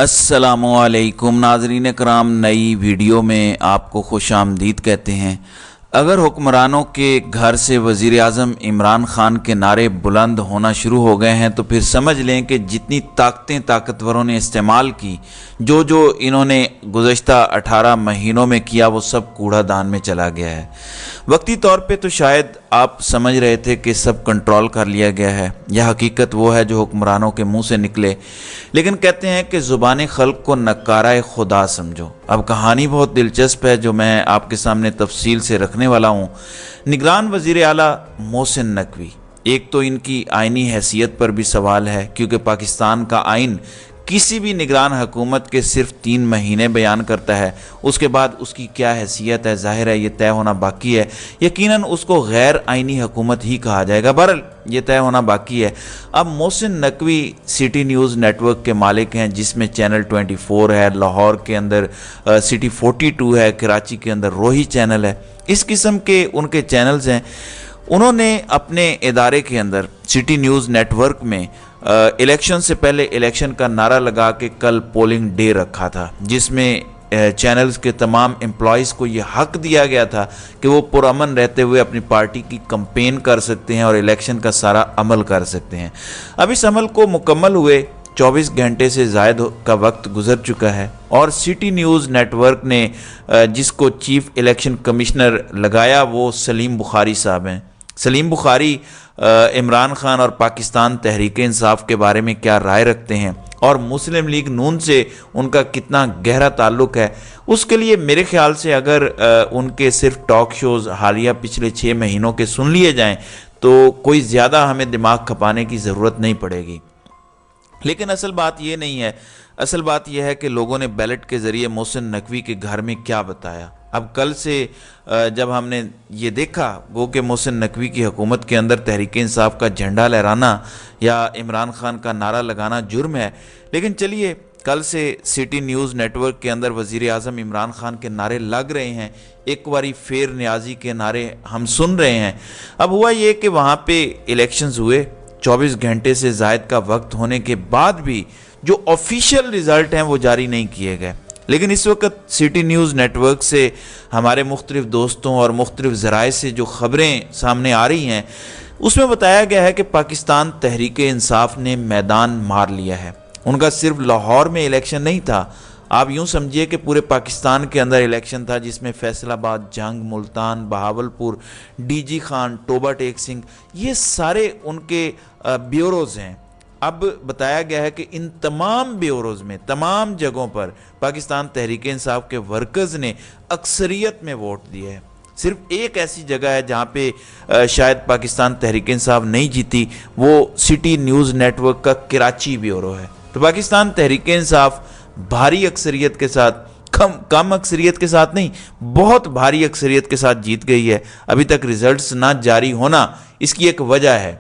अस्सलामुअलैकुम नाज़रीन कराम, नई वीडियो में आपको खुश आमदीद कहते हैं। अगर हुक्मरानों के घर से वज़ीर आज़म इमरान ख़ान के नारे बुलंद होना शुरू हो गए हैं तो फिर समझ लें कि जितनी ताकतें ताकतवरों ने इस्तेमाल की, जो इन्होंने गुज़श्ता 18 महीनों में किया, वो सब कूड़ा दान में चला गया है। वक्ती तौर पे तो शायद आप समझ रहे थे कि सब कंट्रोल कर लिया गया है। यह हकीकत वो है जो हुक्मरानों के मुंह से निकले, लेकिन कहते हैं कि ज़ुबान खल्क को नकारा खुदा समझो। अब कहानी बहुत दिलचस्प है जो मैं आपके सामने तफसील से रखने वाला हूँ। निगरान वज़ीर आला मोहसिन नकवी, एक तो इनकी आइनी हैसियत पर भी सवाल है, क्योंकि पाकिस्तान का आइन किसी भी निगरान हुकूमत के सिर्फ 3 महीने बयान करता है। उसके बाद उसकी क्या हैसियत है, ज़ाहिर है ये तय होना बाकी है। यकीनन उसको गैर आइनी हुकूमत ही कहा जाएगा, बहरहाल ये तय होना बाकी है। अब Mohsin Naqvi city news network के मालिक हैं, जिसमें चैनल 24 है, लाहौर के अंदर सिटी 42 है, कराची के अंदर रोही चैनल है। इस किस्म के उनके चैनल्स हैं। उन्होंने अपने इदारे के अंदर सिटी न्यूज़ नेटवर्क में इलेक्शन से पहले इलेक्शन का नारा लगा के कल पोलिंग डे रखा था, जिसमें चैनल्स के तमाम एम्प्लॉयज़ को ये हक दिया गया था कि वो पुरअमन रहते हुए अपनी पार्टी की कंपेन कर सकते हैं और इलेक्शन का सारा अमल कर सकते हैं। अब इस अमल को मुकम्मल हुए 24 घंटे से ज़ायद का वक्त गुजर चुका है और सिटी न्यूज़ नेटवर्क ने जिसको चीफ इलेक्शन कमिश्नर लगाया वो सलीम बुखारी साहब हैं। सलीम बुखारी इमरान ख़ान और पाकिस्तान तहरीक इंसाफ के बारे में क्या राय रखते हैं और मुस्लिम लीग नून से उनका कितना गहरा ताल्लुक़ है, उसके लिए मेरे ख्याल से अगर उनके सिर्फ टॉक शोज़ हालिया पिछले 6 महीनों के सुन लिए जाएं तो कोई ज़्यादा हमें दिमाग खपाने की ज़रूरत नहीं पड़ेगी। लेकिन असल बात ये नहीं है। असल बात यह है कि लोगों ने बैलेट के ज़रिए मोहसिन नकवी के घर में क्या बताया। अब कल से जब हमने ये देखा वो कि मोहसिन नकवी की हुकूमत के अंदर तहरीक इंसाफ का झंडा लहराना या इमरान ख़ान का नारा लगाना जुर्म है, लेकिन चलिए कल से सिटी न्यूज़ नेटवर्क के अंदर वज़ीर आज़म इमरान ख़ान के नारे लग रहे हैं, एक बारी फेर न्याजी के नारे हम सुन रहे हैं। अब हुआ ये कि वहाँ पे इलेक्शंस हुए, 24 घंटे से ज़ायद का वक्त होने के बाद भी जो ऑफिशियल रिज़ल्ट हैं वो जारी नहीं किए गए। लेकिन इस वक्त सिटी न्यूज़ नेटवर्क से हमारे मुख्तलिफ दोस्तों और मुख्तलिफ ज़राए से जो ख़बरें सामने आ रही हैं उसमें बताया गया है कि पाकिस्तान तहरीक इंसाफ ने मैदान मार लिया है। उनका सिर्फ लाहौर में इलेक्शन नहीं था, आप यूँ समझिए कि पूरे पाकिस्तान के अंदर इलेक्शन था, जिसमें फैसलाबाद, जंग, मुल्तान, बहावलपुर, डीजी खान, टोबा टेक सिंह, ये सारे उनके ब्यूरोज़ हैं। अब बताया गया है कि इन तमाम ब्यूरोज़ में, तमाम जगहों पर पाकिस्तान तहरीक इंसाफ के वर्कर्स ने अक्सरियत में वोट दिए हैं। सिर्फ एक ऐसी जगह है जहाँ पे शायद पाकिस्तान तहरीक इंसाफ नहीं जीती, वो सिटी न्यूज़ नेटवर्क का कराची ब्यूरो है। तो पाकिस्तान तहरीक इंसाफ भारी अक्सरियत के साथ, कम अक्सरियत के साथ नहीं, बहुत भारी अक्सरियत के साथ जीत गई है। अभी तक रिजल्ट्स ना जारी होना इसकी एक वजह है।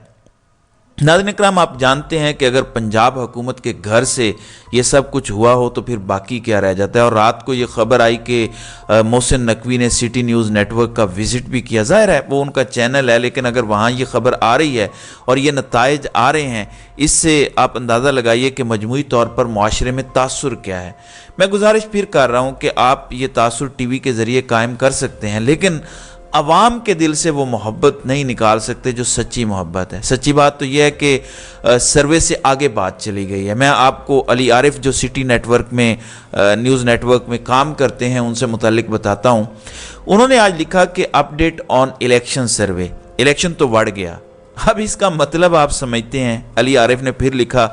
नाज़रीन इकराम, आप जानते हैं कि अगर पंजाब हुकूमत के घर से ये सब कुछ हुआ हो तो फिर बाकी क्या रह जाता है। और रात को ये खबर आई कि मोहसिन नकवी ने सिटी न्यूज़ नेटवर्क का विज़िट भी किया। ज़ाहिर है वो उनका चैनल है, लेकिन अगर वहाँ ये खबर आ रही है और ये नताइज आ रहे हैं, इससे आप अंदाज़ा लगाइए कि मजमूई तौर पर मुआशरे में तासुर क्या है। मैं गुजारिश फिर कर रहा हूँ कि आप ये तासुर टीवी के ज़रिए कायम कर सकते हैं, लेकिन अवाम के दिल से वो मोहब्बत नहीं निकाल सकते जो सच्ची मोहब्बत है। सच्ची बात तो यह है कि सर्वे से आगे बात चली गई है। मैं आपको अली आरिफ जो सिटी नेटवर्क में न्यूज़ नेटवर्क में काम करते हैं उनसे मुतालिक बताता हूँ। उन्होंने आज लिखा कि update on election survey, election तो बढ़ गया। अब इसका मतलब आप समझते हैं। अली आरिफ ने फिर लिखा,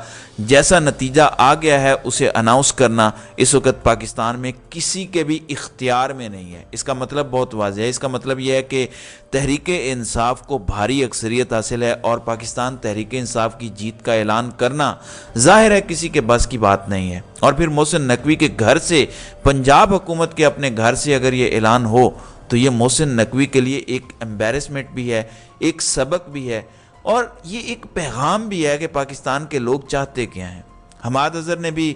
जैसा नतीजा आ गया है उसे अनाउंस करना इस वक्त पाकिस्तान में किसी के भी इख्तियार में नहीं है। इसका मतलब बहुत वाज़ेह है। इसका मतलब यह है कि तहरीक इंसाफ को भारी अक्सरियत हासिल है और पाकिस्तान तहरीक इंसाफ की जीत का ऐलान करना ज़ाहिर है किसी के बस की बात नहीं है। और फिर मोहसिन नकवी के घर से, पंजाब हुकूमत के अपने घर से अगर ये ऐलान हो तो ये मोहसिन नकवी के लिए एक एम्बेरसमेंट भी है, एक सबक भी है और ये एक पैगाम भी है कि पाकिस्तान के लोग चाहते क्या हैं। حماد اظہر نے بھی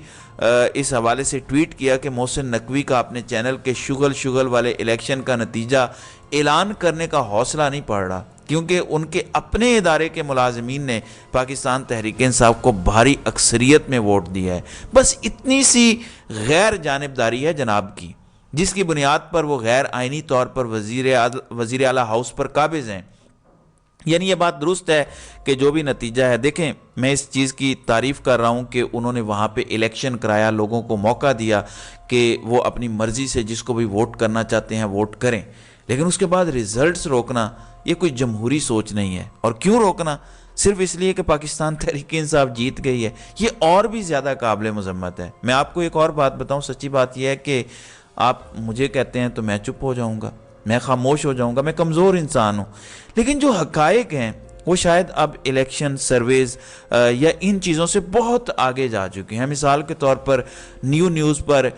اس حوالے سے ٹویٹ کیا کہ محسن نقوی کا اپنے چینل کے شغل والے الیکشن کا نتیجہ اعلان کرنے کا حوصلہ نہیں پڑ رہا، کیونکہ ان کے اپنے ادارے کے ملازمین نے پاکستان تحریک انصاف کو بھاری اکثریت میں ووٹ دیا ہے۔ بس اتنی سی غیر جانبداری ہے جناب کی، جس کی بنیاد پر وہ غیر آئینی طور پر وزیر اعلیٰ ہاؤس پر قابض ہیں۔ یعنی یہ بات درست ہے کہ جو بھی نتیجہ ہے، دیکھیں میں اس چیز کی تعریف کر رہا ہوں کہ انہوں نے وہاں پہ الیکشن کرایا، لوگوں کو موقع دیا کہ وہ اپنی مرضی سے جس کو بھی ووٹ کرنا چاہتے ہیں ووٹ کریں، لیکن اس کے بعد ریزلٹس روکنا یہ کوئی جمہوری سوچ نہیں ہے۔ اور کیوں روکنا؟ صرف اس لیے کہ پاکستان تحریک انصاف جیت گئی ہے، یہ اور بھی زیادہ قابل مذمت ہے۔ میں آپ کو ایک اور بات بتاؤں، سچی بات یہ ہے کہ آپ مجھے کہتے ہیں تو میں چپ ہو جاؤں گا، میں خاموش ہو جاؤں گا، میں کمزور انسان ہوں، لیکن جو حقائق ہیں وہ شاید اب الیکشن سرویز یا ان چیزوں سے بہت آگے جا چکے ہیں۔ مثال کے طور پر نیوز پر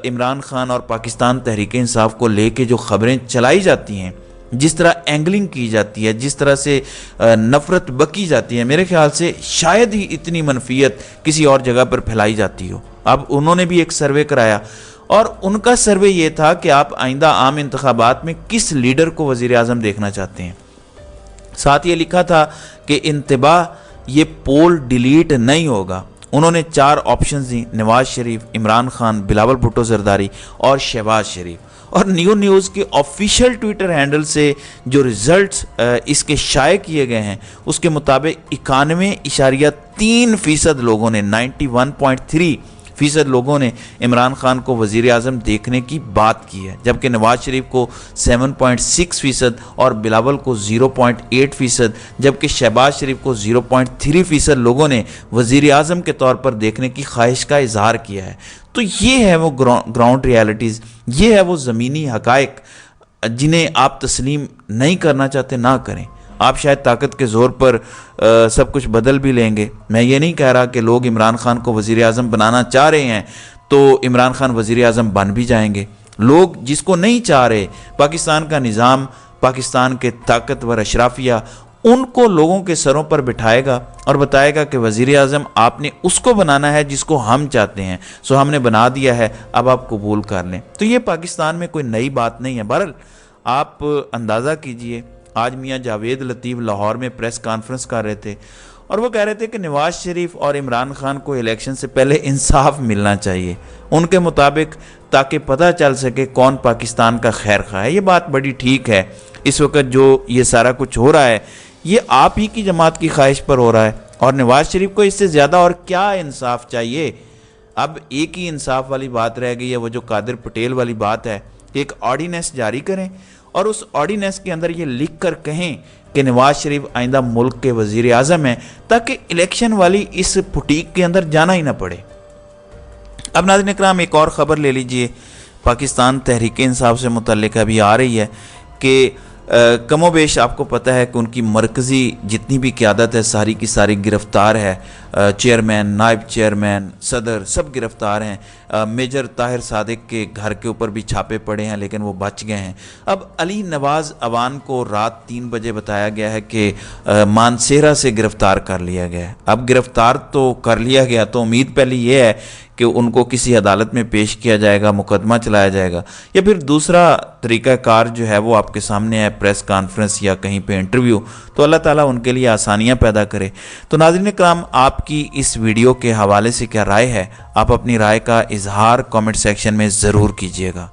عمران خان اور پاکستان تحریک انصاف کو لے کے جو خبریں چلائی جاتی ہیں، جس طرح اینگلنگ کی جاتی ہے، جس طرح سے نفرت بکی جاتی ہے، میرے خیال سے شاید ہی اتنی منفیت کسی اور جگہ پر پھیلائی جاتی ہو۔ اب انہوں نے بھی ایک سروے کرایا اور ان کا سروے یہ تھا کہ آپ آئندہ عام انتخابات میں کس لیڈر کو وزیر اعظم دیکھنا چاہتے ہیں۔ ساتھ یہ لکھا تھا کہ انتباہ، یہ پول ڈیلیٹ نہیں ہوگا۔ انہوں نے 4 آپشنز دی: نواز شریف، عمران خان، بلاول بھٹو زرداری اور شہباز شریف۔ اور نیوز کے آفیشیل ٹویٹر ہینڈل سے جو ریزلٹس اس کے شائع کیے گئے ہیں، اس کے مطابق 91.3% لوگوں نے 91.3% لوگوں نے عمران خان کو وزیر اعظم دیکھنے کی بات کی ہے، جبکہ نواز شریف کو 7.6% اور بلاول کو 0.8%، جبکہ شہباز شریف کو 0.3% لوگوں نے وزیر اعظم کے طور پر دیکھنے کی خواہش کا اظہار کیا ہے۔ تو یہ ہے وہ گراؤنڈ ریالٹیز، یہ ہے وہ زمینی حقائق جنہیں آپ تسلیم نہیں کرنا چاہتے، نہ کریں۔ آپ شاید طاقت کے زور پر سب کچھ بدل بھی لیں گے۔ میں یہ نہیں کہہ رہا کہ لوگ عمران خان کو وزیر اعظم بنانا چاہ رہے ہیں تو عمران خان وزیر اعظم بن بھی جائیں گے۔ لوگ جس کو نہیں چاہ رہے، پاکستان کا نظام، پاکستان کے طاقتور اشرافیہ، ان کو لوگوں کے سروں پر بٹھائے گا اور بتائے گا کہ وزیر اعظم آپ نے اس کو بنانا ہے جس کو ہم چاہتے ہیں، سو ہم نے بنا دیا ہے، اب آپ قبول کر لیں۔ تو یہ پاکستان میں کوئی نئی بات نہیں ہے۔ بہرحال آپ اندازہ کیجئے، آج میاں جاوید لطیف لاہور میں پریس کانفرنس کر رہے تھے اور وہ کہہ رہے تھے کہ نواز شریف اور عمران خان کو الیکشن سے پہلے انصاف ملنا چاہیے ان کے مطابق، تاکہ پتہ چل سکے کون پاکستان کا خیر خواہ ہے۔ یہ بات بڑی ٹھیک ہے۔ اس وقت جو یہ سارا کچھ ہو رہا ہے یہ آپ ہی کی جماعت کی خواہش پر ہو رہا ہے، اور نواز شریف کو اس سے زیادہ اور کیا انصاف چاہیے؟ اب ایک ہی انصاف والی بات رہ گئی ہے، وہ جو قادر پٹیل والی بات ہے، ایک آرڈیننس جاری کریں اور اس آرڈیننس کے اندر یہ لکھ کر کہیں کہ نواز شریف آئندہ ملک کے وزیر اعظم ہیں، تاکہ الیکشن والی اس پھٹیک کے اندر جانا ہی نہ پڑے۔ اب ناظرین اکرام ایک اور خبر لے لیجئے، پاکستان تحریک انصاف سے متعلق ابھی آ رہی ہے کہ کم و بیش آپ کو پتہ ہے کہ ان کی مرکزی جتنی بھی قیادت ہے ساری کی ساری گرفتار ہے، چیئرمین، نائب چیئرمین، صدر سب گرفتار ہیں۔ میجر طاہر صادق کے گھر کے اوپر بھی چھاپے پڑے ہیں لیکن وہ بچ گئے ہیں۔ اب علی نواز اوان کو رات 3 بجے بتایا گیا ہے کہ مانسہرہ سے گرفتار کر لیا گیا ہے۔ اب گرفتار تو کر لیا گیا تو امید پہلی یہ ہے کہ ان کو کسی عدالت میں پیش کیا جائے گا، مقدمہ چلایا جائے گا، یا پھر دوسرا طریقہ کار جو ہے وہ آپ کے سامنے ہے، پریس کانفرنس یا کہیں پہ انٹرویو۔ تو اللہ تعالیٰ ان کے لیے آسانیاں پیدا کرے۔ تو ناظرین کرام، آپ کی اس ویڈیو کے حوالے سے کیا رائے ہے؟ آپ اپنی رائے کا اظہار کامنٹ سیکشن میں ضرور کیجیے گا۔